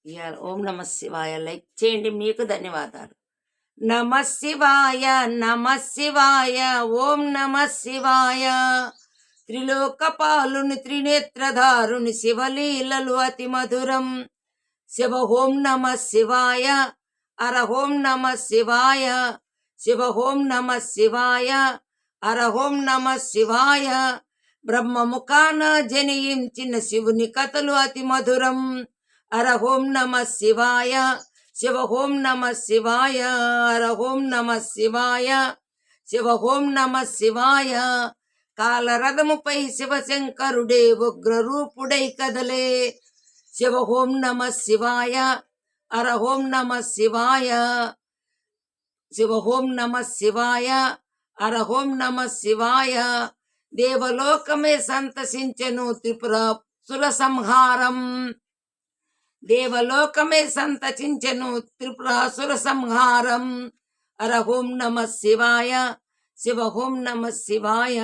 ఇయాల ఓం నమ శివాయ లైక్ చేయండి. మీకు ధన్యవాదాలు. నమ శివాయ, నమ శివాయ, ఓం నమ శివాయ. త్రిలోకపాలుని త్రినేత్రధారుని శివలీలలు అతి మధురం. శివ ఓం నమ శివాయ, అర ఓం నమ శివాయ, శివ ఓం నమ శివాయ, అర ఓం నమ శివాయ. బ్రహ్మముఖాన జనించిన శివుని కథలు అతి మధురం. అర ఓం నమ శివాయ, శివ ఓం నమ శివాయ, అర ఓం నమ శివాయ, శివ ఓం నమ శివాయ. కాలరథముపై శివశంకరుడే ఉగ్రరూపుడై కదలే. శివ ఓం నమ శివాయ, అర ఓం నమ శివాయ, శివ ఓం నమ శివాయ, అర ఓం నమ శివాయ. దేవలోకమే సంతసించెను త్రిపురాసుల సంహారం. దేవలోకమే సంతసించెను త్రిపురాసుర సంహారం. అర ఓం నమ శివాయ, శివ ఓం నమ శివాయ,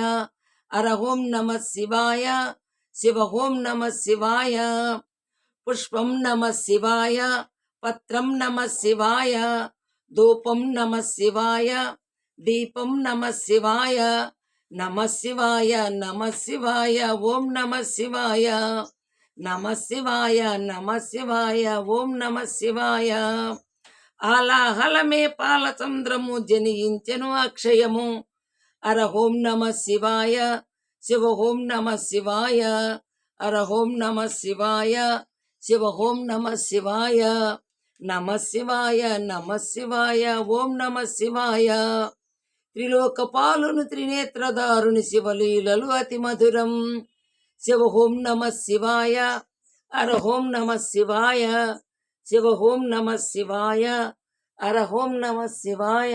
అర ఓం నమ శివాయ, శివ ఓం నమ శివాయ. పుష్పం నమ శివాయ, పత్రం నమ శివాయ, ధూపం నమ శివాయ, దీపం నమ శివాయ. నమ శివాయ, నమ శివాయ, ఓం నమ శివాయ. నమ శివాయ, నమ శివాయ, ఓం నమ శివాయ. ఆలాహలమే పాలచంద్రము జనించెను అక్షయము. అర ఓం నమ శివాయ, శివ ఓం నమ శివాయ, అర ఓం నమ శివాయ, శివ ఓం నమ శివాయ. నమ శివాయ, నమ శివాయ, ఓం నమ శివాయ. త్రిలోకపాలుని త్రినేత్రధారుని శివలీలలు అతి మధురం. శివ ఓం నమ శివాయ, అర ఓం నమ శివాయ, శివ ఓం నమ శివాయ, అర ఓం నమ శివాయ.